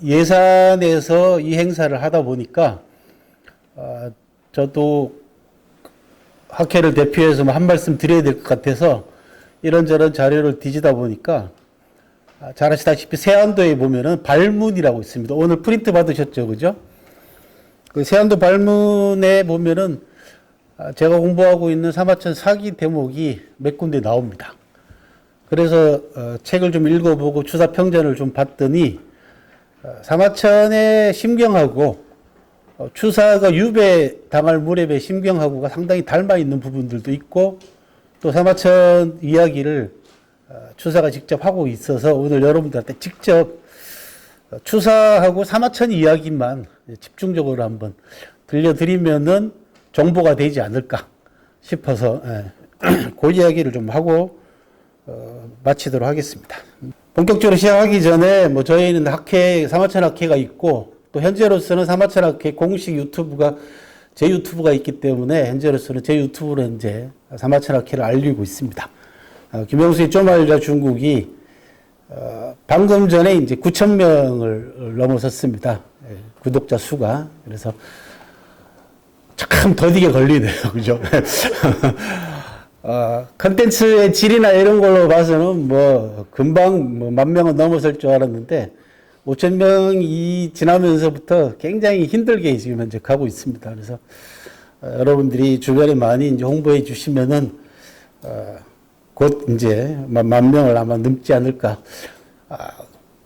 예산에서 이 행사를 하다 보니까 저도 학회를 대표해서 한 말씀 드려야 될 것 같아서 이런저런 자료를 뒤지다 보니까 잘 아시다시피 세안도에 보면은 발문이라고 있습니다. 오늘 프린트 받으셨죠, 그죠? 그 세안도 발문에 보면은 제가 공부하고 있는 사마천 사기 대목이 몇 군데 나옵니다. 그래서 책을 좀 읽어보고 추사 평전을 좀 봤더니 사마천의 심경하고 추사가 유배당할 무렵의 심경하고가 상당히 닮아 있는 부분들도 있고 또 사마천 이야기를 추사가 직접 하고 있어서 오늘 여러분들한테 직접 추사하고 사마천 이야기만 집중적으로 한번 들려드리면은 정보가 되지 않을까 싶어서 그 이야기를 좀 하고 마치도록 하겠습니다. 본격적으로 시작하기 전에 저희는 학회, 사마천 학회가 있고 또 현재로서는 사마천 학회 공식 유튜브가 제 유튜브가 있기 때문에 현재로서는 제 유튜브로 이제 사마천 학회를 알리고 있습니다. 김영수의 좀 알자 중국이 방금 전에 이제 9,000명을 넘어섰습니다. 구독자 수가. 그래서 참 더디게 걸리네요. 그죠? 컨텐츠의 질이나 이런 걸로 봐서는 금방 10,000명은 넘어설 줄 알았는데 5,000명이 지나면서부터 굉장히 힘들게 지금 현재 가고 있습니다. 그래서 여러분들이 주변에 많이 이제 홍보해 주시면은 곧 이제 10,000명을 아마 넘지 않을까.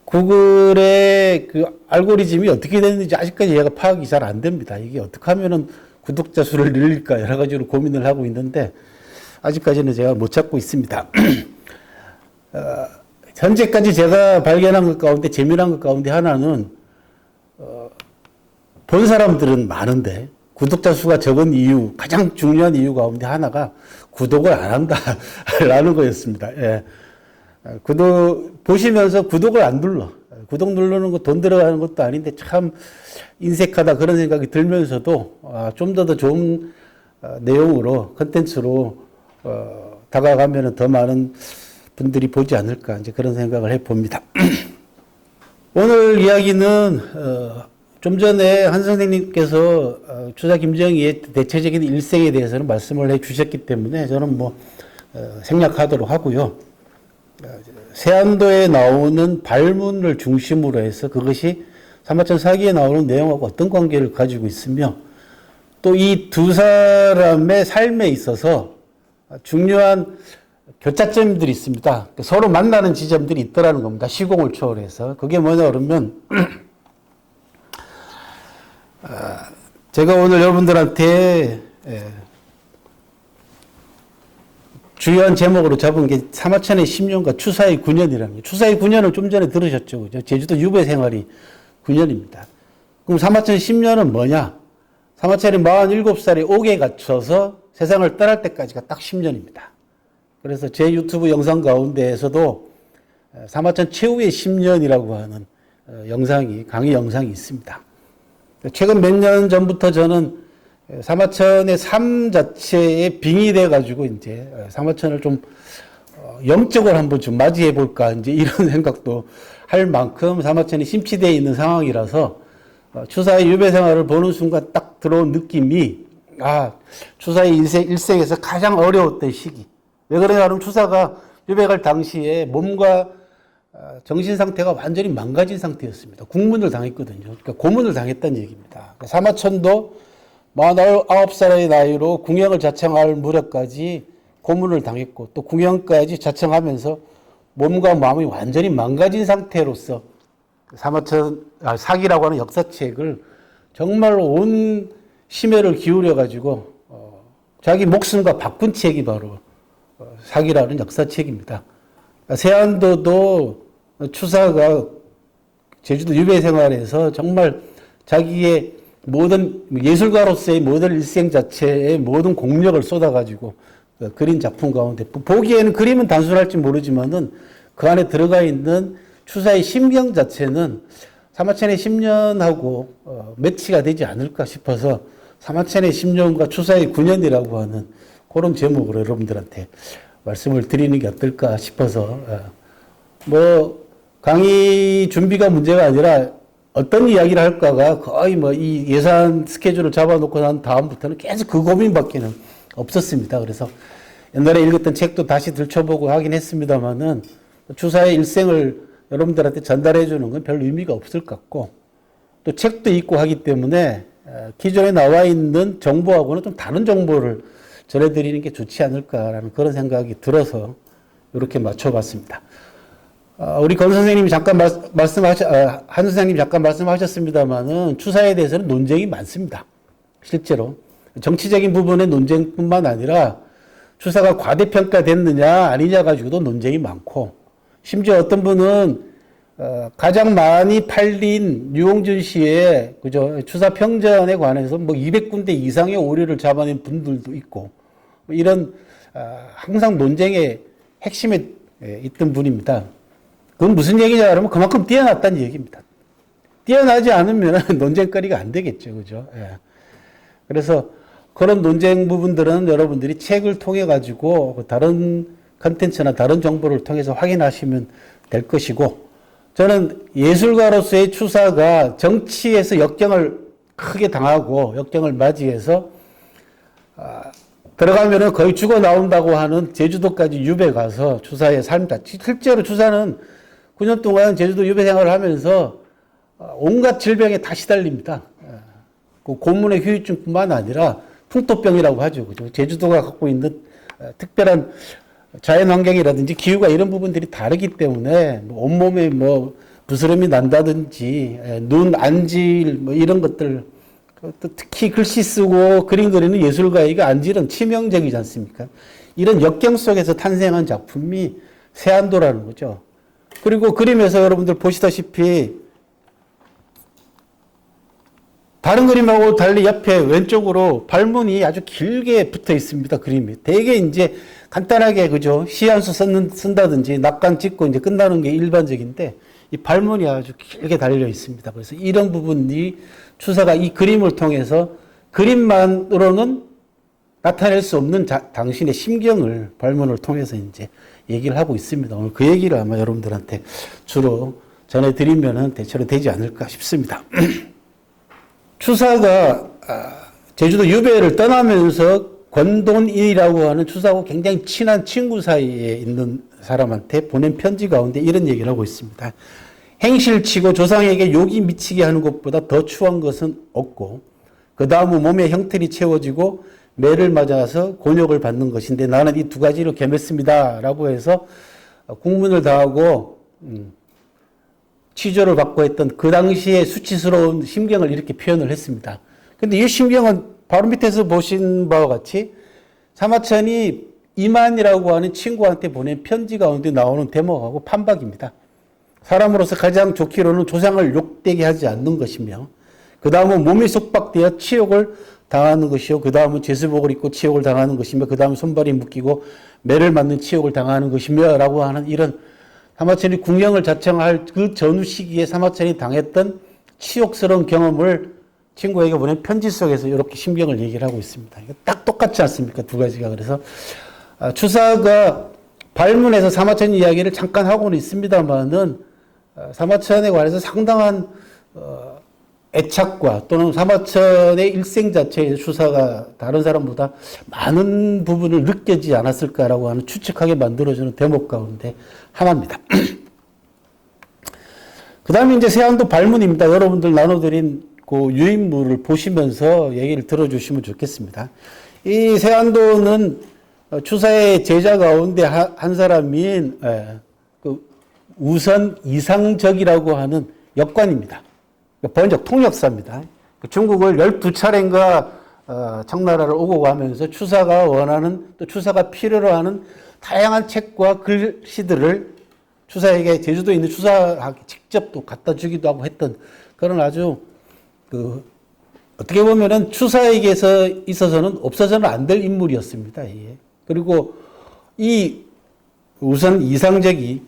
구글의 그 알고리즘이 어떻게 되는지 아직까지 얘가 파악이 잘 안 됩니다. 이게 어떻게 하면은 구독자 수를 늘릴까 여러 가지로 고민을 하고 있는데 아직까지는 제가 못 찾고 있습니다. 현재까지 제가 발견한 것 가운데 재미난 것 가운데 하나는 본 사람들은 많은데 구독자 수가 적은 이유, 가장 중요한 이유 가운데 하나가 구독을 안 한다라는 거였습니다. 예. 보시면서 구독을 안 눌러. 구독 누르는 거 돈 들어가는 것도 아닌데 참 인색하다 그런 생각이 들면서도 좀 더 좋은 내용으로, 컨텐츠로 다가가면 더 많은 분들이 보지 않을까 이제 그런 생각을 해봅니다. 오늘 이야기는 좀 전에 한 선생님께서 추사 김정희의 대체적인 일생에 대해서는 말씀을 해주셨기 때문에 저는 생략하도록 하고요. 세안도에 나오는 발문을 중심으로 해서 그것이 사마천 사기에 나오는 내용하고 어떤 관계를 가지고 있으며 또 이 두 사람의 삶에 있어서 중요한 교차점들이 있습니다. 서로 만나는 지점들이 있더라는 겁니다. 시공을 초월해서. 그게 뭐냐 그러면 제가 오늘 여러분들한테 주요한 제목으로 잡은 게 사마천의 10년과 추사의 9년이라는 거예요. 추사의 9년을 좀 전에 들으셨죠. 그죠? 제주도 유배 생활이 9년입니다. 그럼 사마천의 10년은 뭐냐? 사마천이 47살에 옥에 갇혀서 세상을 떠날 때까지가 딱 10년입니다. 그래서 제 유튜브 영상 가운데에서도 사마천 최후의 10년이라고 하는 강의 영상이 있습니다. 최근 몇 년 전부터 저는 사마천의 삶 자체에 빙의돼 가지고 이제 사마천을 좀 영적으로 한번 좀 맞이해 볼까 이제 이런 생각도 할 만큼 사마천이 심취되어 있는 상황이라서 추사의 유배 생활을 보는 순간 딱 들어온 느낌이 추사의 일생에서 가장 어려웠던 시기. 왜 그러냐 하면 추사가 유배 갈 당시에 몸과 정신 상태가 완전히 망가진 상태였습니다. 국문을 당했거든요. 그러니까 고문을 당했다는 얘기입니다. 사마천도 49살의 나이로 궁영을 자청할 무렵까지 고문을 당했고 또 궁영까지 자청하면서 몸과 마음이 완전히 망가진 상태로서 사마천 사기라고 하는 역사책을 정말로 온 심혈을 기울여 가지고 자기 목숨과 바꾼 책이 바로 사기라는 역사책입니다. 세안도도 추사가 제주도 유배 생활에서 정말 자기의 모든 예술가로서의 모든 일생 자체의 모든 공력을 쏟아가지고 그린 작품 가운데 보기에는 그림은 단순할지 모르지만은 그 안에 들어가 있는 추사의 심경 자체는 사마천의 10년하고 매치가 되지 않을까 싶어서 사마천의 10년과 추사의 9년이라고 하는 그런 제목으로 여러분들한테 말씀을 드리는 게 어떨까 싶어서 강의 준비가 문제가 아니라 어떤 이야기를 할까가 거의 뭐 이 예산 스케줄을 잡아놓고 난 다음부터는 계속 그 고민밖에는 없었습니다. 그래서 옛날에 읽었던 책도 다시 들춰보고 하긴 했습니다만은 추사의 일생을 여러분들한테 전달해 주는 건 별 의미가 없을 것 같고 또 책도 있고 하기 때문에 기존에 나와 있는 정보하고는 좀 다른 정보를 전해드리는 게 좋지 않을까라는 그런 생각이 들어서 이렇게 맞춰봤습니다. 우리 권 선생님이 잠깐 한 선생님이 잠깐 말씀하셨습니다만은 추사에 대해서는 논쟁이 많습니다. 실제로 정치적인 부분의 논쟁뿐만 아니라 추사가 과대평가됐느냐 아니냐 가지고도 논쟁이 많고 심지어 어떤 분은 가장 많이 팔린 유홍준 씨의 그죠 추사 평전에 관해서 뭐 200군데 이상의 오류를 잡아낸 분들도 있고 이런 항상 논쟁의 핵심에 있던 분입니다. 그건 무슨 얘기냐 그러면 그만큼 뛰어났다는 얘기입니다. 뛰어나지 않으면 논쟁거리가 안 되겠죠. 그죠? 예. 그래서 그런 논쟁 부분들은 여러분들이 책을 통해 가지고 다른 컨텐츠나 다른 정보를 통해서 확인하시면 될 것이고 저는 예술가로서의 추사가 정치에서 역경을 크게 당하고 역경을 맞이해서 들어가면은 거의 죽어 나온다고 하는 제주도까지 유배 가서 추사의 삶 자체 실제로 추사는 9년 동안 제주도 유배 생활을 하면서 온갖 질병에 다 시달립니다. 그 고문의 후유증뿐만 아니라 풍토병이라고 하죠. 그죠? 제주도가 갖고 있는 특별한 자연 환경이라든지 기후가 이런 부분들이 다르기 때문에 온몸에 뭐 부스럼이 난다든지 눈 안질 뭐 이런 것들 특히 글씨 쓰고 그림 그리는 예술가에게 안질은 치명적이지 않습니까? 이런 역경 속에서 탄생한 작품이 세안도라는 거죠. 그리고 그림에서 여러분들 보시다시피 다른 그림하고 달리 옆에 왼쪽으로 발문이 아주 길게 붙어 있습니다. 그림이. 되게 이제 간단하게 그죠? 시 한 수 쓴다든지 낙관 찍고 이제 끝나는 게 일반적인데 이 발문이 아주 길게 달려 있습니다. 그래서 이런 부분이 추사가 이 그림을 통해서 그림만으로는 나타낼 수 없는 당신의 심경을 발문을 통해서 이제 얘기를 하고 있습니다. 오늘 그 얘기를 아마 여러분들한테 주로 전해드리면은 대체로 되지 않을까 싶습니다. 추사가 제주도 유배를 떠나면서 권돈인이라고 하는 추사하고 굉장히 친한 친구 사이에 있는 사람한테 보낸 편지 가운데 이런 얘기를 하고 있습니다. 행실치고 조상에게 욕이 미치게 하는 것보다 더 추한 것은 없고 그 다음은 몸의 형틀이 채워지고 매를 맞아서 곤욕을 받는 것인데 나는 이 두 가지를 겸했습니다. 라고 해서 국문을 다하고 취조를 받고 했던 그 당시의 수치스러운 심경을 이렇게 표현을 했습니다. 근데 이 심경은 바로 밑에서 보신 바와 같이 사마천이 이만이라고 하는 친구한테 보낸 편지 가운데 나오는 대목하고 판박입니다. 사람으로서 가장 좋기로는 조상을 욕되게 하지 않는 것이며 그 다음은 몸이 속박되어 치욕을 당하는 것이요. 그 다음은 제수복을 입고 치욕을 당하는 것이며 그 다음은 손발이 묶이고 매를 맞는 치욕을 당하는 것이며 라고 하는 이런 사마천이 궁영을 자청할 그 전후 시기에 사마천이 당했던 치욕스러운 경험을 친구에게 보낸 편지 속에서 이렇게 심경을 얘기를 하고 있습니다. 딱 똑같지 않습니까? 두 가지가. 그래서 추사가 발문에서 사마천 이야기를 잠깐 하고는 있습니다만은 사마천에 관해서 상당한 애착과 또는 사마천의 일생 자체에 추사가 다른 사람보다 많은 부분을 느끼지 않았을까라고 하는 추측하게 만들어주는 대목 가운데 하나입니다. 그 다음에 이제 세안도 발문입니다. 여러분들 나눠드린 그 유인물을 보시면서 얘기를 들어주시면 좋겠습니다. 이 세안도는 추사의 제자 가운데 한 사람인 그 우선 이상적이라고 하는 역관입니다. 번역 통역사입니다. 중국을 12차례인가 청나라를 오고 가면서 추사가 원하는 또 추사가 필요로 하는 다양한 책과 글씨들을 추사에게 제주도에 있는 추사에게 직접 또 갖다 주기도 하고 했던 그런 아주 어떻게 보면은 추사에게서 있어서는 없어서는 안 될 인물이었습니다. 예. 그리고 이 우선 이상적이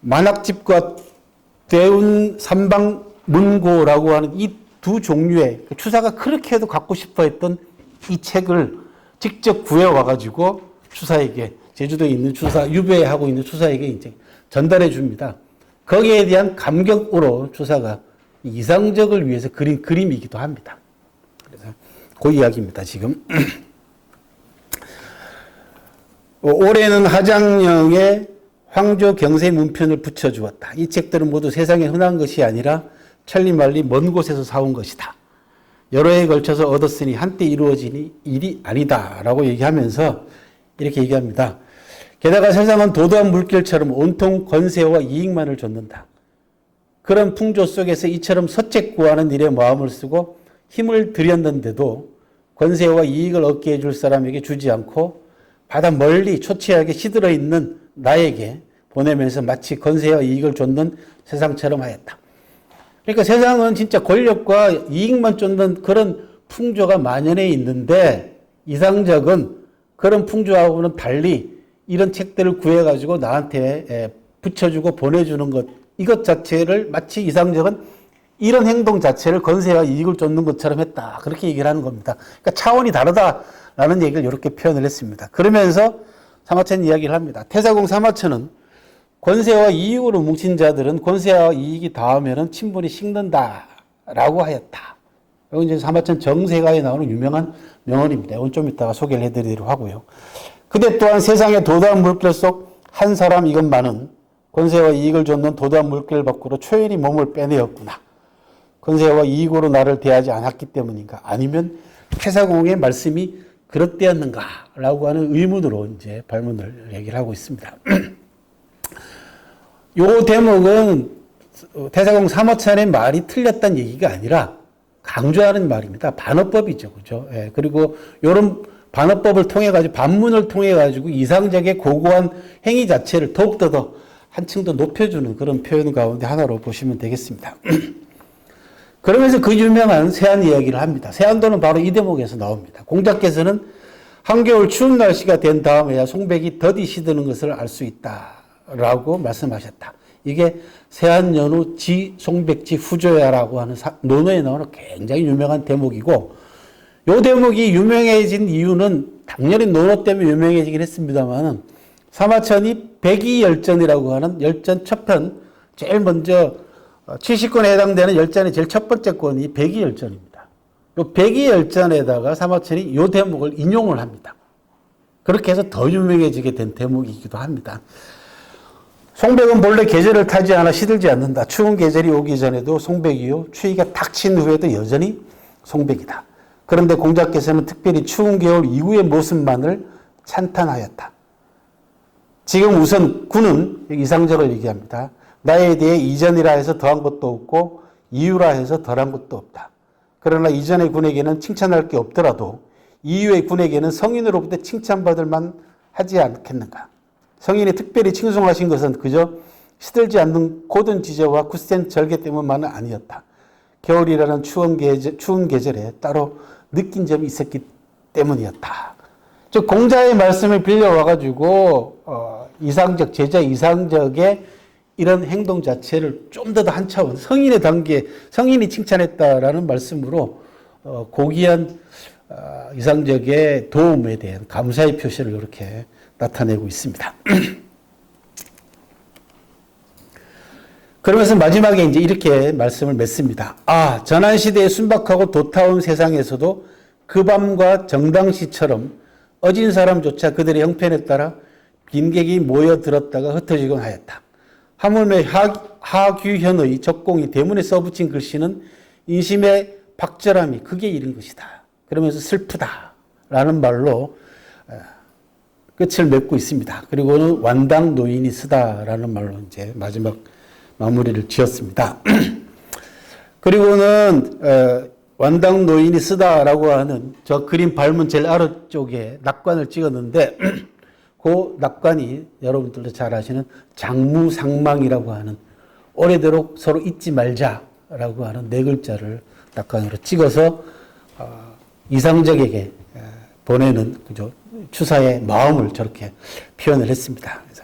만학집과 대운 삼방문고라고 하는 이 두 종류의 추사가 그렇게 해도 갖고 싶어 했던 이 책을 직접 구해와가지고 추사에게 제주도에 있는 추사, 유배하고 있는 추사에게 이제 전달해 줍니다. 거기에 대한 감격으로 추사가 이상적을 위해서 그린 그림이기도 합니다. 그래서 그 이야기입니다, 지금. 올해는 하장령에 황조 경세 문편을 붙여주었다. 이 책들은 모두 세상에 흔한 것이 아니라 천리말리 먼 곳에서 사온 것이다. 여러 해에 걸쳐서 얻었으니 한때 이루어진 일이 아니다. 라고 얘기하면서 이렇게 얘기합니다. 게다가 세상은 도도한 물결처럼 온통 권세와 이익만을 줬는다. 그런 풍조 속에서 이처럼 서책 구하는 일에 마음을 쓰고 힘을 들였는데도 권세와 이익을 얻게 해줄 사람에게 주지 않고 바다 멀리 초췌하게 시들어 있는 나에게 보내면서 마치 권세와 이익을 쫓는 세상처럼 하였다. 그러니까 세상은 진짜 권력과 이익만 쫓는 그런 풍조가 만연해 있는데 이상적은 그런 풍조하고는 달리 이런 책들을 구해가지고 나한테 붙여주고 보내주는 것, 이것 자체를 마치 이상적은 이런 행동 자체를 권세와 이익을 쫓는 것처럼 했다. 그렇게 얘기를 하는 겁니다. 그러니까 차원이 다르다라는 얘기를 이렇게 표현을 했습니다. 그러면서 사마천 이야기를 합니다. 태사공 사마천은 권세와 이익으로 뭉친 자들은 권세와 이익이 닿으면 친분이 식는다라고 하였다. 이건 이제 사마천 정세가에 나오는 유명한 명언입니다. 이건 좀 이따가 소개를 해드리도록 하고요. 그대 또한 세상의 도도한 물결 속 한 사람 이것만은 권세와 이익을 쫓는 도도한 물결 밖으로 초연히 몸을 빼내었구나. 권세와 이익으로 나를 대하지 않았기 때문인가? 아니면 태사공의 말씀이 그릇되었는가? 라고 하는 의문으로 이제 발문을 얘기를 하고 있습니다. 요 대목은 태사공 사마천의 말이 틀렸다는 얘기가 아니라 강조하는 말입니다. 반어법이죠. 그죠? 예, 그리고 요런 반어법을 통해가지고, 반문을 통해가지고 이상적의 고고한 행위 자체를 더욱더 더 한층 더 높여주는 그런 표현 가운데 하나로 보시면 되겠습니다. 그러면서 그 유명한 세안 이야기를 합니다. 세안도는 바로 이 대목에서 나옵니다. 공자께서는 한겨울 추운 날씨가 된 다음에야 송백이 더디 시드는 것을 알 수 있다라고 말씀하셨다. 이게 세안연우 지 송백지 후조야라고 하는 논어에 나오는 굉장히 유명한 대목이고, 이 대목이 유명해진 이유는 당연히 논어 때문에 유명해지긴 했습니다만 사마천이 백이열전이라고 하는 열전 첫 편, 제일 먼저 70권에 해당되는 열전의 제일 첫 번째 권이 백이열전입니다. 이 백이열전에다가 사마천이 이 대목을 인용을 합니다. 그렇게 해서 더 유명해지게 된 대목이기도 합니다. 송백은 본래 계절을 타지 않아 시들지 않는다. 추운 계절이 오기 전에도 송백이요, 추위가 닥친 후에도 여전히 송백이다. 그런데 공자께서는 특별히 추운 겨울 이후의 모습만을 찬탄하였다. 지금 우선 군은 이상적을 얘기합니다. 나에 대해 이전이라 해서 더한 것도 없고 이유라 해서 덜한 것도 없다. 그러나 이전의 군에게는 칭찬할 게 없더라도 이후의 군에게는 성인으로부터 칭찬받을 만 하지 않겠는가. 성인이 특별히 칭송하신 것은 그저 시들지 않는 고든 지저와 굳센 절개 때문만은 아니었다. 겨울이라는 추운 계절에 따로 느낀 점이 있었기 때문이었다. 즉 공자의 말씀을 빌려와가지고 이상적, 제자 이상적의 이런 행동 자체를 좀 더 한 차원 성인의 단계, 성인이 칭찬했다라는 말씀으로 고귀한 이상적의 도움에 대한 감사의 표시를 이렇게 나타내고 있습니다. 그러면서 마지막에 이제 이렇게 말씀을 맺습니다. 아, 전한시대의 순박하고 도타운 세상에서도 그 밤과 정당시처럼 어진 사람조차 그들의 형편에 따라 빈객이 모여들었다가 흩어지곤 하였다. 하물며 하규현의 적공이 대문에 써붙인 글씨는 인심의 박절함이 크게 이른 것이다. 그러면서 슬프다라는 말로 끝을 맺고 있습니다. 그리고는 완당 노인이 쓰다라는 말로 이제 마지막 마무리를 지었습니다. 그리고는 완당 노인이 쓰다라고 하는 저 그림 발문 제일 아래쪽에 낙관을 찍었는데 그 낙관이 여러분들도 잘 아시는 장무상망이라고 하는 오래도록 서로 잊지 말자라고 하는 네 글자를 낙관으로 찍어서 이상적에게 보내는 그죠? 추사의 마음을 저렇게 표현을 했습니다. 그래서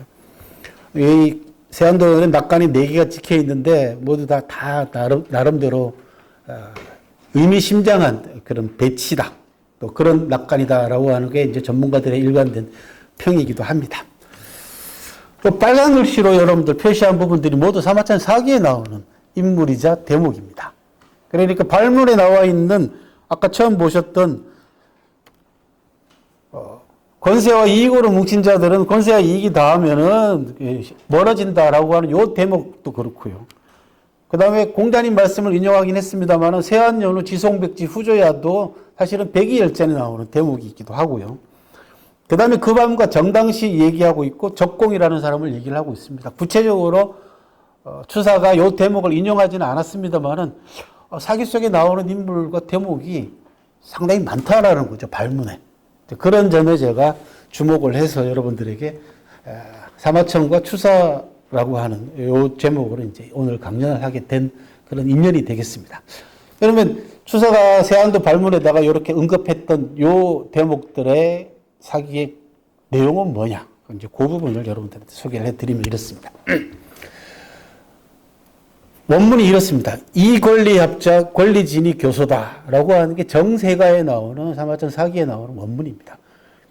이 세안도는 낙관이 4개가 찍혀 있는데 모두 다 나름대로 의미심장한 그런 배치다. 또 그런 낙관이다라고 하는 게 이제 전문가들의 일관된 평이기도 합니다. 또 빨간 글씨로 여러분들 표시한 부분들이 모두 사마천 사기에 나오는 인물이자 대목입니다. 그러니까 발문에 나와 있는 아까 처음 보셨던 권세와 이익으로 뭉친 자들은 권세와 이익이 닿으면은 멀어진다라고 하는 요 대목도 그렇고요. 그 다음에 공자님 말씀을 인용하긴 했습니다만 세한연후 지송백지 후조야도 사실은 백이열전에 나오는 대목이기도 하고요. 그 다음에 그 밤과 정당시 얘기하고 있고 적공이라는 사람을 얘기를 하고 있습니다. 구체적으로 추사가 요 대목을 인용하지는 않았습니다만 사기 속에 나오는 인물과 대목이 상당히 많다라는 거죠. 발문에. 그런 점에 제가 주목을 해서 여러분들에게 사마천과 추사라고 하는 요 제목으로 이제 오늘 강연을 하게 된 그런 인연이 되겠습니다. 그러면 추사가 세안도 발문에다가 이렇게 언급했던 요 대목들의 사기의 내용은 뭐냐? 이제 그 부분을 여러분들한테 소개를 해드리면 이렇습니다. 원문이 이렇습니다. 이 권리합자 권리진이 교소다라고 하는 게 정세가에 나오는 사마천 사기에 나오는 원문입니다.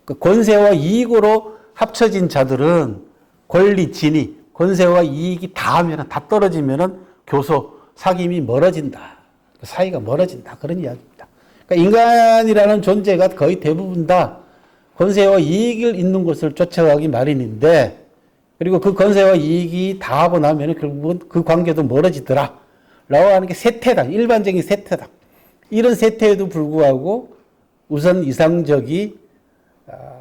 그 권세와 이익으로 합쳐진 자들은 권리진이 권세와 이익이 닿으면 다 떨어지면은 교소 사귐이 멀어진다. 사이가 멀어진다. 그런 이야기입니다. 그러니까 인간이라는 존재가 거의 대부분 다 권세와 이익을 잇는 것을 쫓아가기 마련인데 그리고 그 권세와 이익이 닿하고 나면 결국은 그 관계도 멀어지더라. 라고 하는 게 세태당, 일반적인 세태당. 이런 세태에도 불구하고 우선 이상적이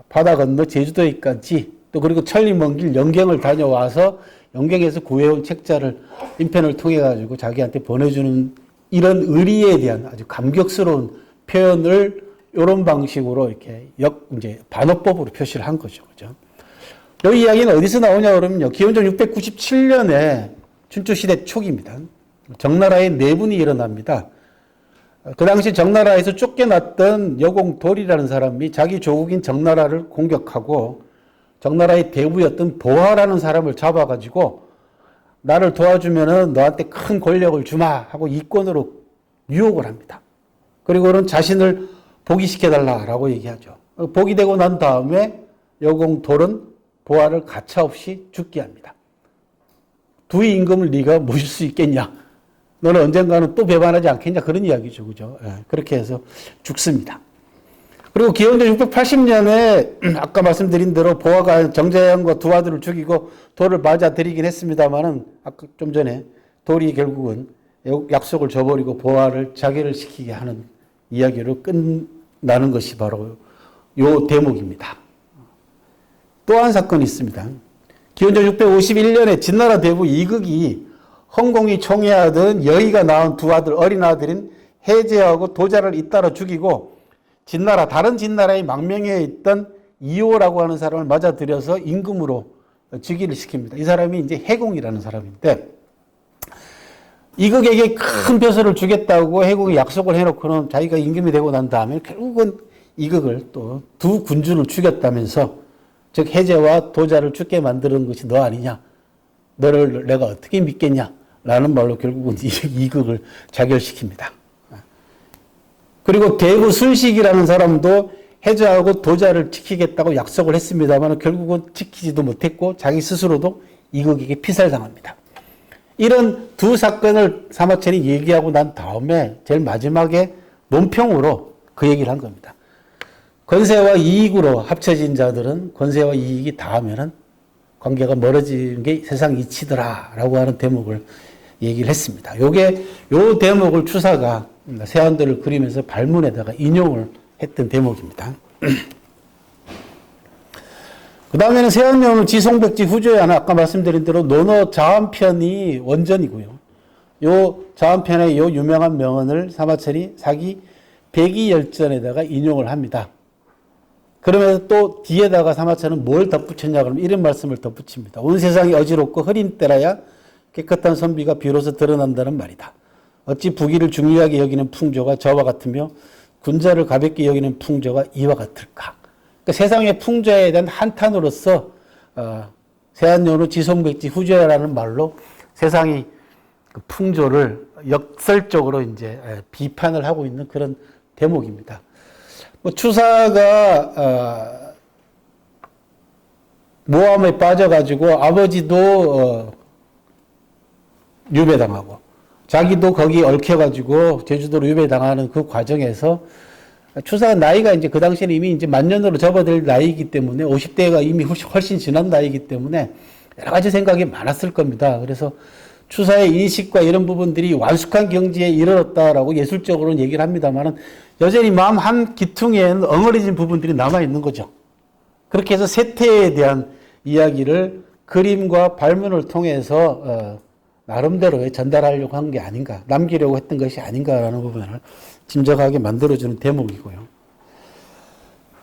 바다 건너 제주도에까지 또 그리고 천리 먼 길 영경을 다녀와서 영경에서 구해온 책자를 인편을 통해 가지고 자기한테 보내주는 이런 의리에 대한 아주 감격스러운 표현을 이런 방식으로 이렇게 이제 반어법으로 표시를 한 거죠. 그죠? 이 이야기는 어디서 나오냐 그러면요. 기원전 697년에 춘추시대 초기입니다. 정나라에 내분이 일어납니다. 그 당시 정나라에서 쫓겨났던 여공돌이라는 사람이 자기 조국인 정나라를 공격하고 정나라의 대부였던 보하라는 사람을 잡아가지고 나를 도와주면은 너한테 큰 권력을 주마 하고 이권으로 유혹을 합니다. 그리고는 자신을 복위시켜달라라고 얘기하죠. 복이 되고 난 다음에 여공돌은 보하를 가차없이 죽게 합니다. 두 임금을 네가 모실 수 있겠냐? 너는 언젠가는 또 배반하지 않겠냐? 그런 이야기죠. 그죠? 그렇게 해서 죽습니다. 그리고 기원전 680년에 아까 말씀드린 대로 보하가 정자양과 두 아들을 죽이고 돌을 맞아들이긴 했습니다만은 아까 좀 전에 돌이 결국은 약속을 저버리고 보하를 자결을 시키게 하는 이야기로 끝나는 것이 바로 요 대목입니다. 또 한 사건이 있습니다. 기원전 651년에 진나라 대부 이극이 헌공이 총애하던 여의가 낳은 두 아들 어린 아들인 해제하고 도자를 잇따라 죽이고 다른 진나라의 망명에 있던 이호라고 하는 사람을 맞아들여서 임금으로 즉위를 시킵니다. 이 사람이 이제 해공이라는 사람인데 이극에게 큰 벼슬을 주겠다고 해공이 약속을 해놓고는 자기가 임금이 되고 난 다음에 결국은 이극을 또 두 군주를 죽였다면서 즉 해제와 도자를 죽게 만드는 것이 너 아니냐? 너를 내가 어떻게 믿겠냐? 라는 말로 결국은 이극을 자결시킵니다. 그리고 대구 순식이라는 사람도 해제하고 도자를 지키겠다고 약속을 했습니다만 결국은 지키지도 못했고 자기 스스로도 이극에게 피살당합니다. 이런 두 사건을 사마천이 얘기하고 난 다음에 제일 마지막에 논평으로 그 얘기를 한 겁니다. 권세와 이익으로 합쳐진 자들은 권세와 이익이 닿으면은 관계가 멀어지는 게 세상 이치더라라고 하는 대목을 얘기를 했습니다. 요 대목을 추사가 세안도를 그리면서 발문에다가 인용을 했던 대목입니다. 그 다음에는 세안연후 지송백지 후조야는 아까 말씀드린 대로 논어 자한편이 원전이고요. 요 자한편의 요 유명한 명언을 사마천이 사기 백이열전에다가 인용을 합니다. 그러면서 또 뒤에다가 사마천은 뭘 덧붙였냐 그러면 이런 말씀을 덧붙입니다. 온 세상이 어지럽고 흐린 때라야 깨끗한 선비가 비로소 드러난다는 말이다. 어찌 부귀를 중요하게 여기는 풍조가 저와 같으며 군자를 가볍게 여기는 풍조가 이와 같을까. 그러니까 세상의 풍조에 대한 한탄으로서 세안연후 지송백지 후조야라는 말로 세상이 그 풍조를 역설적으로 이제 비판을 하고 있는 그런 대목입니다. 추사가 모함에 빠져가지고 아버지도 유배당하고 자기도 거기 얽혀가지고 제주도로 유배당하는 그 과정에서 추사가 나이가 이제 그 당시에는 이미 이제 만년으로 접어들 나이이기 때문에 50대가 이미 훨씬 지난 나이이기 때문에 여러 가지 생각이 많았을 겁니다. 그래서 추사의 인식과 이런 부분들이 완숙한 경지에 이르렀다라고 예술적으로는 얘기를 합니다만은 여전히 마음 한 기퉁에는 엉어리진 부분들이 남아있는 거죠. 그렇게 해서 세태에 대한 이야기를 그림과 발문을 통해서 나름대로 전달하려고 한 게 아닌가, 남기려고 했던 것이 아닌가라는 부분을 짐작하게 만들어주는 대목이고요.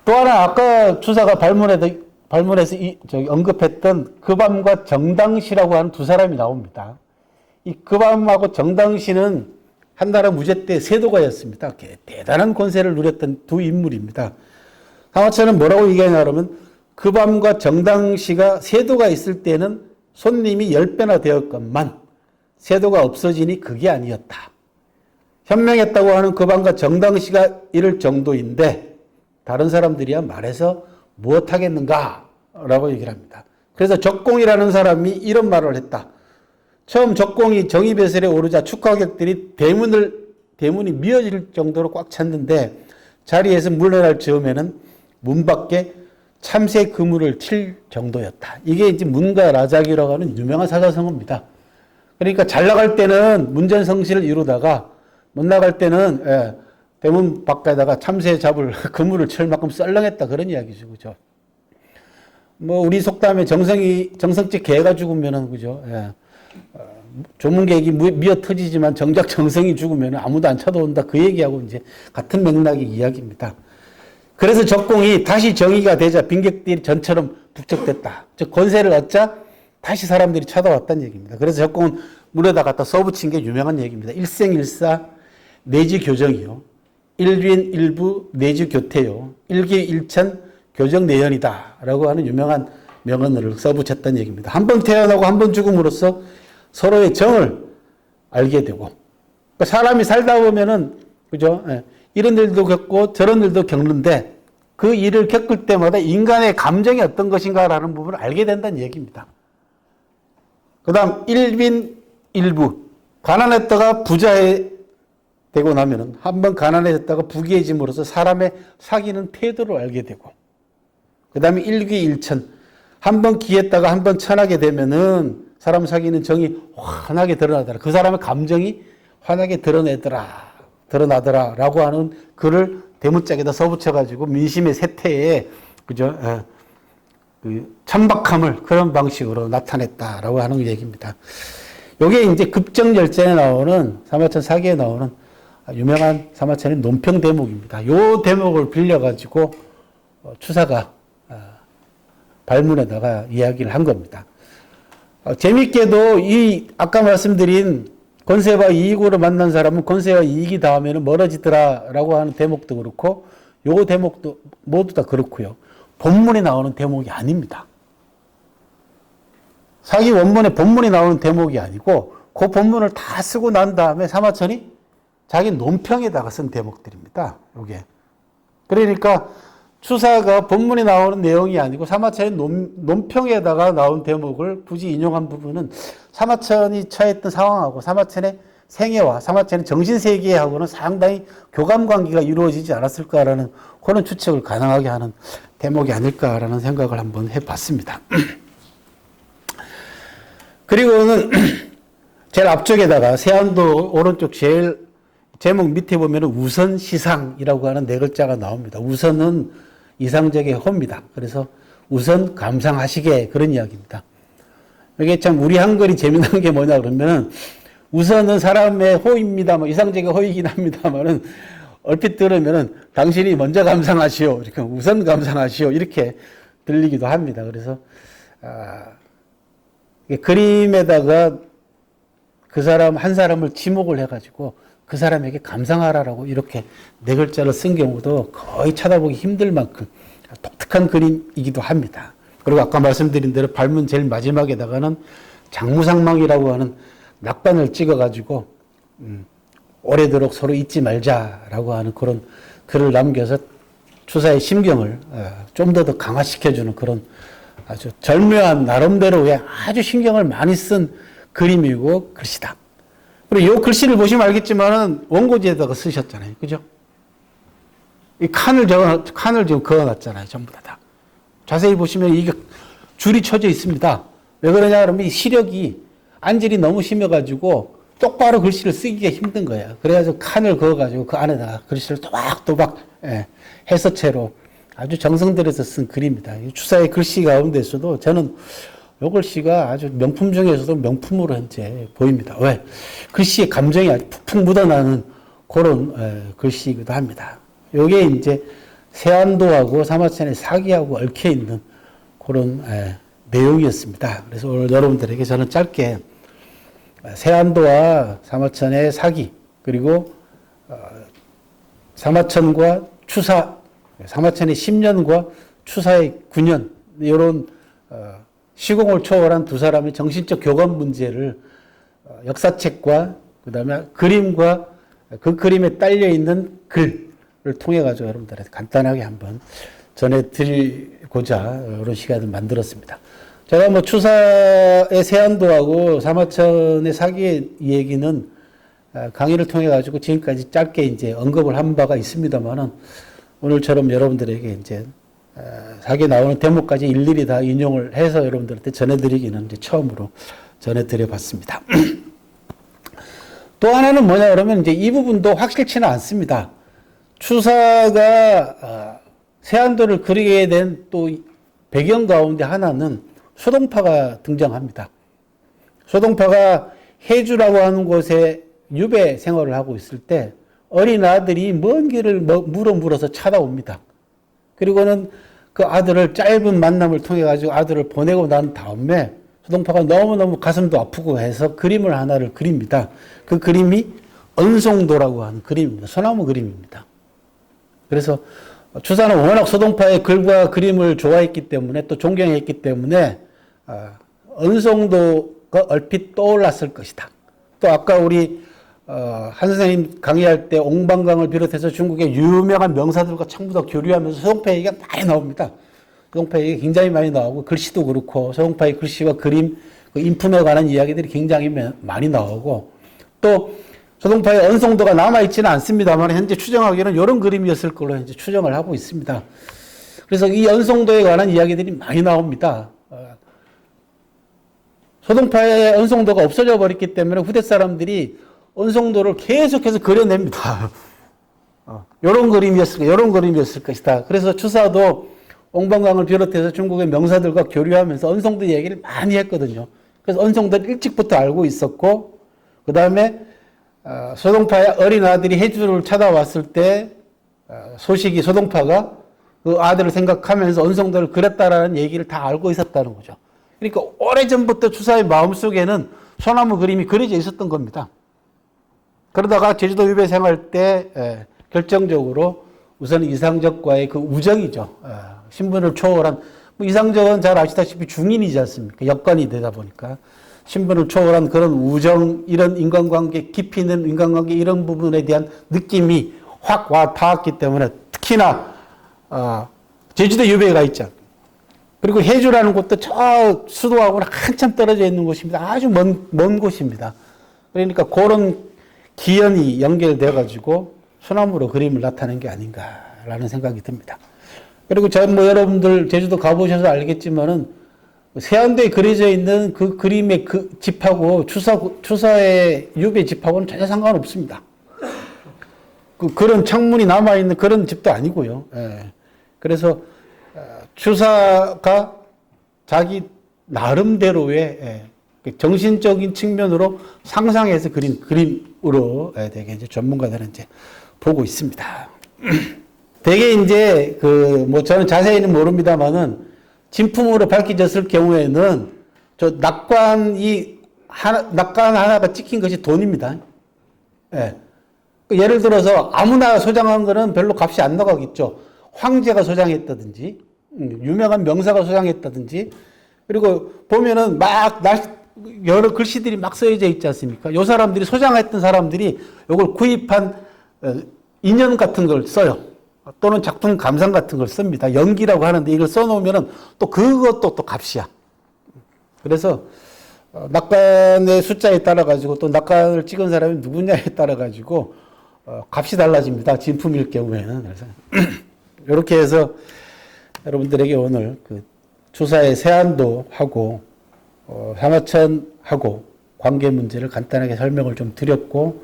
또 하나 아까 추사가 발문에서 언급했던 급암과 정당시라고 하는 두 사람이 나옵니다. 이 급암하고 정당시는 한나라 무제 때 세도가였습니다. 대단한 권세를 누렸던 두 인물입니다. 사마천은 뭐라고 얘기하냐 그러면 급암과 정당시가 세도가 있을 때는 손님이 10배나 되었건만 세도가 없어지니 그게 아니었다. 현명했다고 하는 급암과 정당시가 이럴 정도인데 다른 사람들이야 말해서 무엇하겠는가 라고 얘기를 합니다. 그래서 적공이라는 사람이 이런 말을 했다. 처음 적공이 정의배설에 오르자 축하객들이 대문이 미어질 정도로 꽉 찼는데 자리에서 물러날 즈음에는 문 밖에 참새 그물을 칠 정도였다. 이게 이제 문가 라작이라고 하는 유명한 사자성어입니다. 그러니까 잘 나갈 때는 문전성시를 이루다가 못 나갈 때는 대문 밖에다가 참새 잡을 그물을 칠 만큼 썰렁했다 그런 이야기죠, 그죠? 뭐 우리 속담에 정성찍 개가 죽으면은 그죠? 조문객이 미어 터지지만 정작 정성이 죽으면 아무도 안 쳐다본다 그 얘기하고 이제 같은 맥락의 이야기입니다. 그래서 적공이 다시 정의가 되자 빈객들이 전처럼 북적댔다. 즉 권세를 얻자 다시 사람들이 찾아왔다는 얘기입니다. 그래서 적공은 물에다 갖다 써붙인 게 유명한 얘기입니다. 일생일사 내지 교정이요. 일빈 일부 내지 교태요. 일기일천 교정내연이다. 라고 하는 유명한 명언을 써붙였다는 얘기입니다. 한 번 태어나고 한 번 죽음으로써 서로의 정을 알게 되고 그러니까 사람이 살다 보면은 그죠? 이런 일도 겪고 저런 일도 겪는데 그 일을 겪을 때마다 인간의 감정이 어떤 것인가라는 부분을 알게 된다는 얘기입니다. 그 다음 일빈 일부 가난했다가 부자에 되고 나면은 한번 가난해졌다가 부귀해짐으로써 사람의 사귀는 태도를 알게 되고 그 다음에 일귀일천 한번 귀했다가 한번 천하게 되면은 사람 사귀는 정이 환하게 드러나더라. 그 사람의 감정이 환하게 드러나더라 라고 하는 글을 대문짝에다 써붙여가지고 민심의 세태에 그죠? 그 천박함을 그런 방식으로 나타냈다라고 하는 얘기입니다. 요게 이제 급정열전에 나오는 사마천 사기에 나오는 유명한 사마천의 논평 대목입니다. 요 대목을 빌려가지고 추사가 발문에다가 이야기를 한 겁니다. 재밌게도 이 아까 말씀드린 권세와 이익으로 만난 사람은 권세와 이익이 닿으면 멀어지더라라고 하는 대목도 그렇고 요 대목도 모두 다 그렇고요. 본문에 나오는 대목이 아닙니다. 사기 원문에 본문이 나오는 대목이 아니고 그 본문을 다 쓰고 난 다음에 사마천이 자기 논평에다가 쓴 대목들입니다. 요게. 그러니까 추사가 본문에 나오는 내용이 아니고 사마천의 논평에다가 나온 대목을 굳이 인용한 부분은 사마천이 처했던 상황하고 사마천의 생애와 사마천의 정신세계하고는 상당히 교감관계가 이루어지지 않았을까라는 그런 추측을 가능하게 하는 대목이 아닐까라는 생각을 한번 해봤습니다. 그리고는 제일 앞쪽에다가 세안도 오른쪽 제일 제목 밑에 보면 우선시상이라고 하는 네 글자가 나옵니다. 우선은 이상적의 호입니다. 그래서 우선 감상하시게 그런 이야기입니다. 이게 참 우리 한글이 재미난 게 뭐냐 그러면은 우선은 사람의 호입니다. 뭐 이상적의 호이긴 합니다만은 얼핏 들으면은 당신이 먼저 감상하시오. 이렇게 우선 감상하시오. 이렇게 들리기도 합니다. 그래서 그림에다가 그 사람 한 사람을 지목을 해가지고 그 사람에게 감상하라라고 이렇게 네 글자를 쓴 경우도 거의 찾아보기 힘들 만큼 독특한 그림이기도 합니다. 그리고 아까 말씀드린 대로 발문 제일 마지막에다가는 장무상망이라고 하는 낙반을 찍어가지고 오래도록 서로 잊지 말자라고 하는 그런 글을 남겨서 추사의 심경을 좀 더 강화시켜주는 그런 아주 절묘한 나름대로의 아주 신경을 많이 쓴 그림이고 글씨다. 그리고 이 글씨를 보시면 알겠지만은 원고지에다가 쓰셨잖아요. 그죠? 이 칸을 지금 그어놨잖아요. 전부 다. 자세히 보시면 이게 줄이 쳐져 있습니다. 왜 그러냐 그러면 이 시력이 안질이 너무 심해가지고 똑바로 글씨를 쓰기가 힘든 거예요. 그래가지고 칸을 그어가지고 그 안에다가 글씨를 또박또박 해서체로 아주 정성들여서 쓴 글입니다. 추사의 글씨 가운데서도 저는 이 글씨가 아주 명품 중에서도 명품으로 현재 보입니다. 왜? 글씨의 감정이 아주 푹푹 묻어나는 그런 글씨이기도 합니다. 이게 이제 세안도하고 사마천의 사기하고 얽혀 있는 그런 내용이었습니다. 그래서 오늘 여러분들에게 저는 짧게 세안도와 사마천의 사기, 그리고 사마천과 추사, 사마천의 10년과 추사의 9년, 이런 시공을 초월한 두 사람의 정신적 교감 문제를 역사책과 그다음에 그림과 그 그림에 딸려 있는 글을 통해 가지고 여러분들한테 간단하게 한번 전해드리고자 이런 시간을 만들었습니다. 제가 뭐 추사의 세안도하고 사마천의 사기의 얘기는 강의를 통해 가지고 지금까지 짧게 이제 언급을 한 바가 있습니다만은 오늘처럼 여러분들에게 이제 사기에 나오는 대목까지 일일이 다 인용을 해서 여러분들한테 전해드리기는 이제 처음으로 전해드려 봤습니다. 또 하나는 뭐냐 그러면 이제 이 부분도 확실치는 않습니다. 추사가 세안도를 그리게 된 또 배경 가운데 하나는 소동파가 등장합니다. 소동파가 해주라고 하는 곳에 유배 생활을 하고 있을 때 어린 아들이 먼 길을 물어서 찾아옵니다. 그리고는 그 아들을 짧은 만남을 통해 가지고 아들을 보내고 난 다음에 소동파가 너무너무 가슴도 아프고 해서 그림을 하나를 그립니다. 그 그림이 언송도라고 하는 그림입니다. 소나무 그림입니다. 그래서 추사는 워낙 소동파의 글과 그림을 좋아했기 때문에 또 존경했기 때문에 언송도가 얼핏 떠올랐을 것이다. 또 아까 우리 한 선생님 강의할 때 옹방강을 비롯해서 중국의 유명한 명사들과 전부 다 교류하면서 소동파 얘기가 많이 나옵니다. 소동파 얘기가 굉장히 많이 나오고 글씨도 그렇고 소동파의 글씨와 그림, 그 인품에 관한 이야기들이 굉장히 많이 나오고 또 소동파의 언성도가 남아있지는 않습니다만 현재 추정하기에는 이런 그림이었을 걸로 현재 추정을 하고 있습니다. 그래서 이 언성도에 관한 이야기들이 많이 나옵니다. 소동파의 언성도가 없어져 버렸기 때문에 후대 사람들이 언성도를 계속해서 그려냅니다. 이런 그림이었을 이런 그림이었을 것이다. 그래서 추사도 옹방강을 비롯해서 중국의 명사들과 교류하면서 언성도 얘기를 많이 했거든요. 그래서 언성도를 일찍부터 알고 있었고 그 다음에 소동파의 어린 아들이 해주를 찾아왔을 때 소식이 소동파가 그 아들을 생각하면서 언성도를 그렸다라는 얘기를 다 알고 있었다는 거죠. 그러니까 오래전부터 추사의 마음속에는 소나무 그림이 그려져 있었던 겁니다. 그러다가 제주도 유배 생활 때 결정적으로 우선 이상적과의 그 우정이죠. 신분을 초월한, 뭐 이상적은 잘 아시다시피 중인이지 않습니까? 여건이 되다 보니까. 신분을 초월한 그런 우정, 이런 인간관계, 깊이 있는 인간관계 이런 부분에 대한 느낌이 확 와 닿았기 때문에 특히나 제주도 유배가 있죠. 그리고 해주라는 곳도 저 수도하고는 한참 떨어져 있는 곳입니다. 아주 먼 곳입니다. 그러니까 그런 기연이 연결돼 가지고 소나무로 그림을 나타낸 게 아닌가라는 생각이 듭니다. 그리고 뭐 여러분들 제주도 가보셔서 알겠지만은 세안도에 그려져 있는 그 그림의 그 집하고 추사의 유배 집하고는 전혀 상관없습니다. 그런 창문이 남아있는 그런 집도 아니고요. 그래서 추사가 자기 나름대로의 정신적인 측면으로 상상해서 그린 그림으로 되게 이제 전문가들은 이제 보고 있습니다. 되게 이제 뭐 저는 자세히는 모릅니다만은 진품으로 밝혀졌을 경우에는 낙관 하나가 찍힌 것이 돈입니다. 예를 들어서 아무나 소장한 거는 별로 값이 안 나가겠죠. 황제가 소장했다든지, 유명한 명사가 소장했다든지, 그리고 보면은 여러 글씨들이 막 써져 있지 않습니까? 요 사람들이 소장했던 사람들이 요걸 구입한 인연 같은 걸 써요. 또는 작품 감상 같은 걸 씁니다. 연기라고 하는데 이걸 써놓으면은 또 그것도 또 값이야. 그래서 낙관의 숫자에 따라 가지고 또 낙관을 찍은 사람이 누구냐에 따라 가지고 값이 달라집니다. 진품일 경우에는. 그래서 이렇게 해서 여러분들에게 오늘 그 주사의 세안도 하고 사마천하고 관계 문제를 간단하게 설명을 좀 드렸고,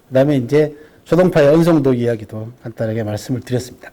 그다음에 이제 초동파의 언성도 이야기도 간단하게 말씀을 드렸습니다.